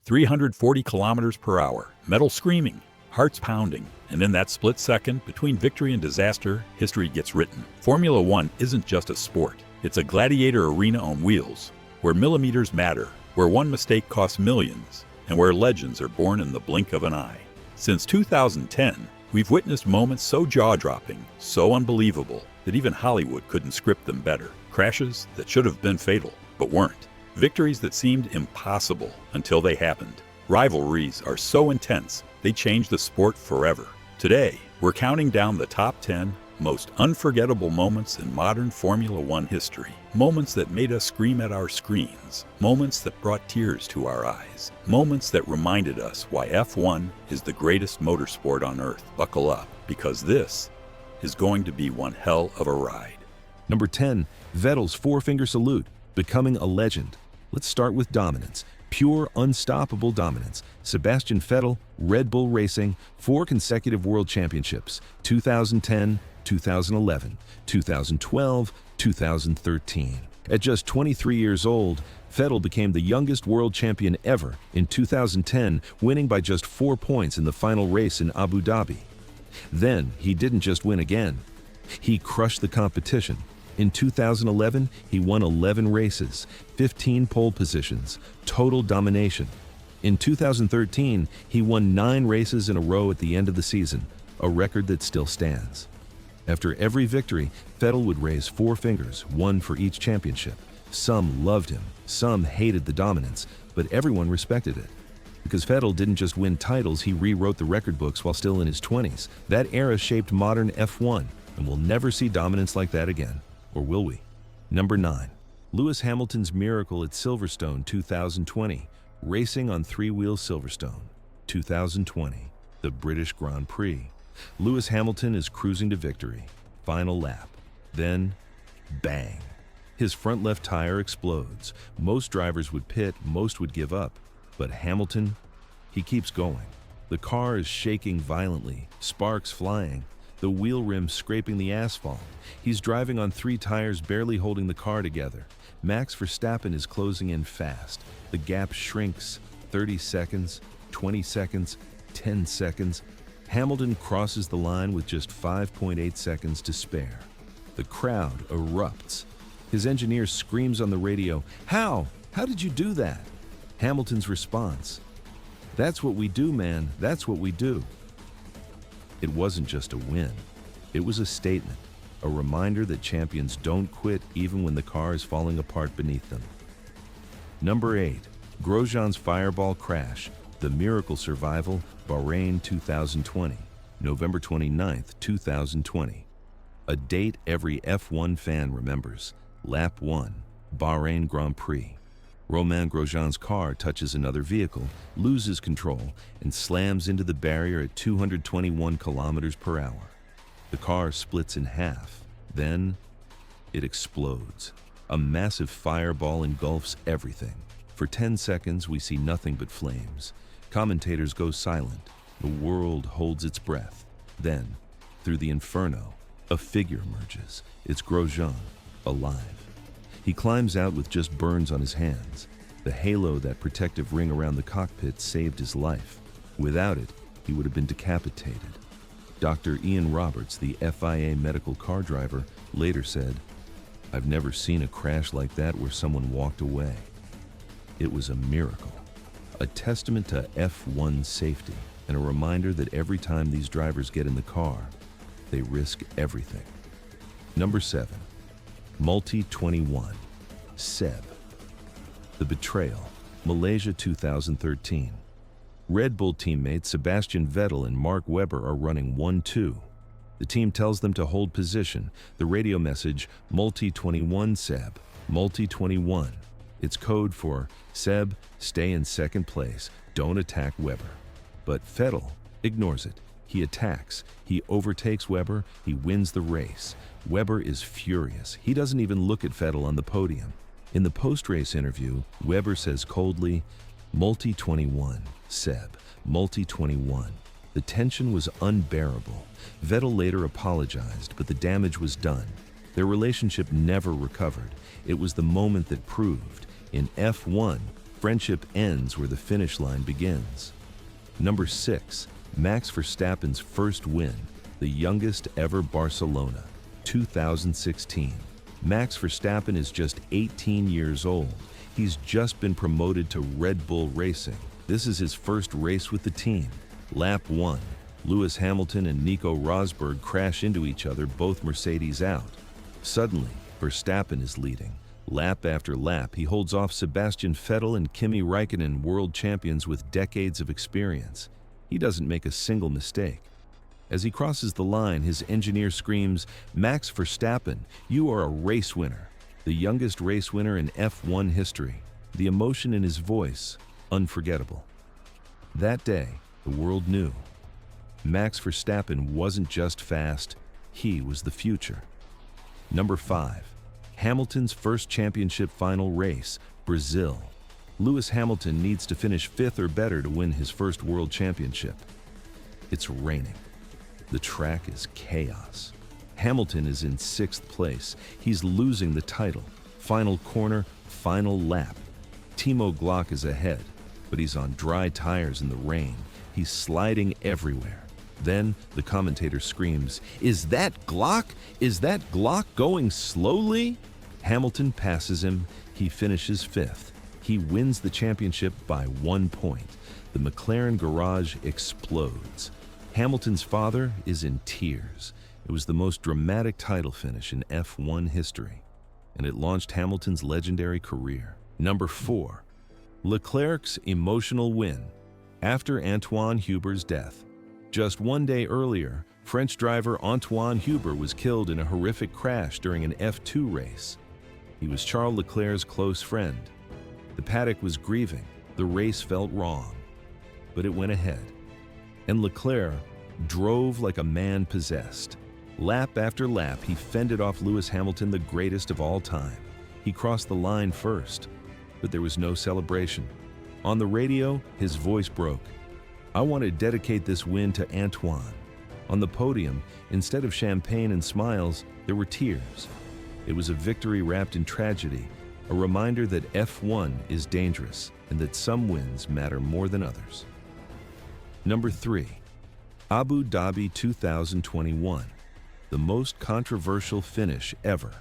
340 kilometers per hour, metal screaming, hearts pounding, and in that split second between victory and disaster, history gets written. Formula One isn't just a sport. It's a gladiator arena on wheels, where millimeters matter, where one mistake costs millions, and where legends are born in the blink of an eye. Since 2010, we've witnessed moments so jaw-dropping, so unbelievable, that even Hollywood couldn't script them better. Crashes that should have been fatal, but weren't. Victories that seemed impossible until they happened. Rivalries are so intense, they change the sport forever. Today, we're counting down the top 10 most unforgettable moments in modern Formula One history. Moments that made us scream at our screens. Moments that brought tears to our eyes. Moments that reminded us why F1 is the greatest motorsport on earth. Buckle up, because this is going to be one hell of a ride. Number 10, Vettel's four-finger salute, becoming a legend. Let's start with dominance. Pure, unstoppable dominance. Sebastian Vettel, Red Bull Racing, 4 consecutive world championships, 2010, 2011, 2012, 2013. At just 23 years old, Vettel became the youngest world champion ever in 2010, winning by just 4 points in the final race in Abu Dhabi. Then, he didn't just win again. He crushed the competition. In 2011, he won 11 races, 15 pole positions, total domination. In 2013, he won 9 races in a row at the end of the season, a record that still stands. After every victory, Vettel would raise 4 fingers, one for each championship. Some loved him, some hated the dominance, but everyone respected it. Because Vettel didn't just win titles, he rewrote the record books while still in his 20s. That era shaped modern F1, and we'll never see dominance like that again. Or will we? Number 9. Lewis Hamilton's miracle at Silverstone 2020, racing on 3-wheel Silverstone. 2020, the British Grand Prix. Lewis Hamilton is cruising to victory. Final lap. Then, bang. His front left tire explodes. Most drivers would pit, most would give up. But Hamilton, he keeps going. The car is shaking violently, sparks flying, the wheel rim scraping the asphalt. He's driving on 3 tires, barely holding the car together. Max Verstappen is closing in fast. The gap shrinks. 30 seconds, 20 seconds, 10 seconds. Hamilton crosses the line with just 5.8 seconds to spare. The crowd erupts. His engineer screams on the radio, "How? How did you do that?" Hamilton's response, "That's what we do, man. That's what we do." It wasn't just a win. It was a statement, a reminder that champions don't quit even when the car is falling apart beneath them. Number 8. Grosjean's fireball crash, the miracle survival, Bahrain 2020, November 29th, 2020. A date every F1 fan remembers. Lap 1, Bahrain Grand Prix. Romain Grosjean's car touches another vehicle, loses control, and slams into the barrier at 221 kilometers per hour. The car splits in half. Then, it explodes. A massive fireball engulfs everything. For 10 seconds, we see nothing but flames. Commentators go silent. The world holds its breath. Then, through the inferno, a figure emerges. It's Grosjean, alive. He climbs out with just burns on his hands. The halo, that protective ring around the cockpit, saved his life. Without it, he would have been decapitated. Dr. Ian Roberts, the FIA medical car driver, later said, "I've never seen a crash like that where someone walked away." It was a miracle, a testament to F1 safety, and a reminder that every time these drivers get in the car, they risk everything. Number 7. Multi-21, Seb. The betrayal, Malaysia 2013. Red Bull teammates Sebastian Vettel and Mark Webber are running 1-2. The team tells them to hold position. The radio message, Multi-21 Seb, Multi-21. It's code for, "Seb, stay in second place, don't attack Webber." But Vettel ignores it. He attacks, he overtakes Webber, he wins the race. Webber is furious. He doesn't even look at Vettel on the podium. In the post-race interview, Webber says coldly, "Multi-21, Seb, Multi-21. The tension was unbearable. Vettel later apologized, but the damage was done. Their relationship never recovered. It was the moment that proved, in F1, friendship ends where the finish line begins. Number 6. Max Verstappen's first win, the youngest ever Barcelona, 2016. Max Verstappen is just 18 years old. He's just been promoted to Red Bull Racing. This is his first race with the team. Lap 1. Lewis Hamilton and Nico Rosberg crash into each other, both Mercedes out. Suddenly, Verstappen is leading. Lap after lap, he holds off Sebastian Vettel and Kimi Räikkönen, world champions with decades of experience. He doesn't make a single mistake. As he crosses the line, his engineer screams, "Max Verstappen, you are a race winner." The youngest race winner in F1 history. The emotion in his voice, unforgettable. That day, the world knew. Max Verstappen wasn't just fast, he was the future. Number 5. Hamilton's first championship final race, Brazil. Lewis Hamilton needs to finish 5th or better to win his first world championship. It's raining. The track is chaos. Hamilton is in 6th place. He's losing the title. Final corner, final lap. Timo Glock is ahead, but he's on dry tires in the rain. He's sliding everywhere. Then the commentator screams, "Is that Glock? Is that Glock going slowly?" Hamilton passes him. He finishes 5th. He wins the championship by 1 point. The McLaren garage explodes. Hamilton's father is in tears. It was the most dramatic title finish in F1 history, and it launched Hamilton's legendary career. Number 4. Leclerc's emotional win. After Antoine Hubbert's death, just 1 day earlier, French driver Antoine Hubert was killed in a horrific crash during an F2 race. He was Charles Leclerc's close friend. The paddock was grieving. The race felt wrong, but it went ahead. And Leclerc drove like a man possessed. Lap after lap, he fended off Lewis Hamilton, the greatest of all time. He crossed the line first, but there was no celebration. On the radio, his voice broke. "I want to dedicate this win to Antoine." On the podium, instead of champagne and smiles, there were tears. It was a victory wrapped in tragedy, a reminder that F1 is dangerous and that some wins matter more than others. Number 3. Abu Dhabi 2021, the most controversial finish ever.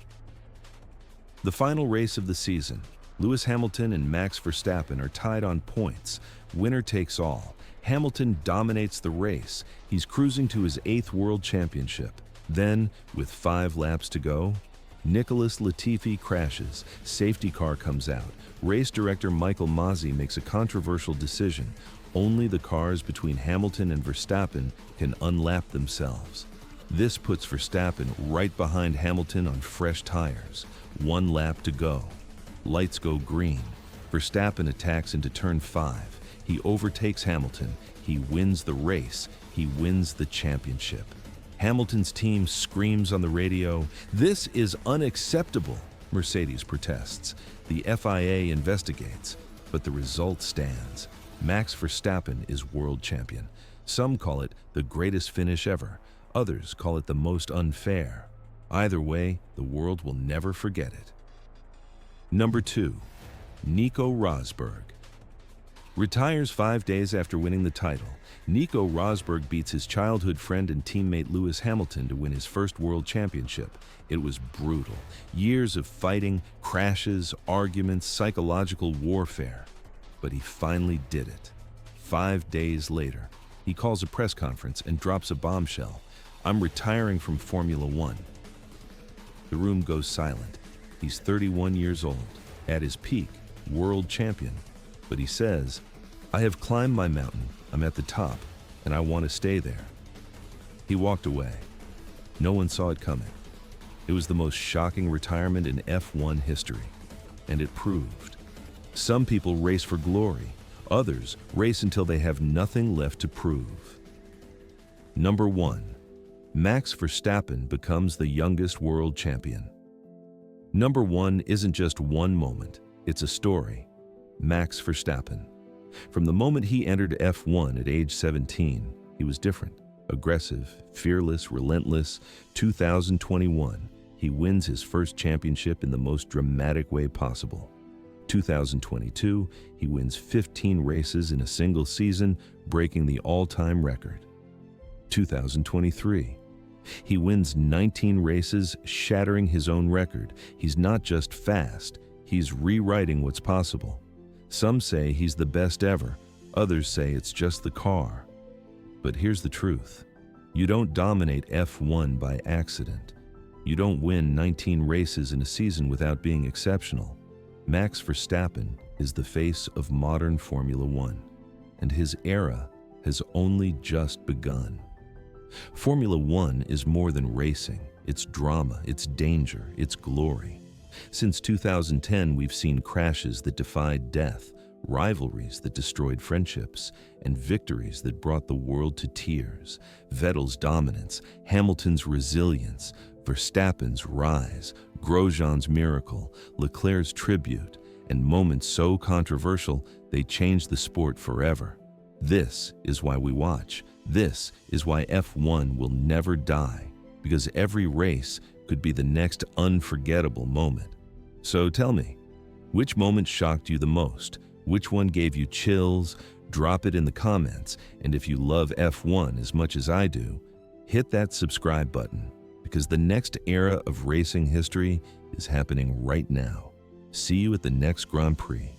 The final race of the season, Lewis Hamilton and Max Verstappen are tied on points. Winner takes all. Hamilton dominates the race. He's cruising to his 8th world championship. Then, with 5 laps to go, Nicholas Latifi crashes. Safety car comes out. Race director Michael Masi makes a controversial decision. Only the cars between Hamilton and Verstappen can unlap themselves. This puts Verstappen right behind Hamilton on fresh tires. 1 lap to go. Lights go green. Verstappen attacks into turn 5. He overtakes Hamilton. He wins the race. He wins the championship. Hamilton's team screams on the radio, "This is unacceptable." Mercedes protests. The FIA investigates, but the result stands. Max Verstappen is world champion. Some call it the greatest finish ever. Others call it the most unfair. Either way, the world will never forget it. Number 2. Nico Rosberg. Retires 5 days after winning the title, Nico Rosberg beats his childhood friend and teammate Lewis Hamilton to win his first world championship. It was brutal. Years of fighting, crashes, arguments, psychological warfare. But he finally did it. 5 days later, he calls a press conference and drops a bombshell. "I'm retiring from Formula One." The room goes silent. He's 31 years old, at his peak, world champion. But he says, "I have climbed my mountain, I'm at the top, and I want to stay there." He walked away. No one saw it coming. It was the most shocking retirement in F1 history, and it proved. Some people race for glory, others race until they have nothing left to prove. Number 1. Max Verstappen becomes the youngest world champion. Number 1 isn't just one moment, it's a story. Max Verstappen. From the moment he entered F1 at age 17, he was different. Aggressive, fearless, relentless. 2021, he wins his first championship in the most dramatic way possible. 2022, he wins 15 races in a single season, breaking the all-time record. 2023, he wins 19 races, shattering his own record. He's not just fast, he's rewriting what's possible. Some say he's the best ever, others say it's just the car. But here's the truth. You don't dominate F1 by accident. You don't win 19 races in a season without being exceptional. Max Verstappen is the face of modern Formula One, and his era has only just begun. Formula One is more than racing. It's drama, it's danger, it's glory. Since 2010, we've seen crashes that defied death, rivalries that destroyed friendships, and victories that brought the world to tears. Vettel's dominance, Hamilton's resilience, Verstappen's rise, Grosjean's miracle, Leclerc's tribute, and moments so controversial they changed the sport forever. This is why we watch. This is why F1 will never die, because every race could be the next unforgettable moment. So tell me, which moment shocked you the most? Which one gave you chills? Drop it in the comments, and if you love F1 as much as I do, hit that subscribe button, because the next era of racing history is happening right now. See you at the next Grand Prix.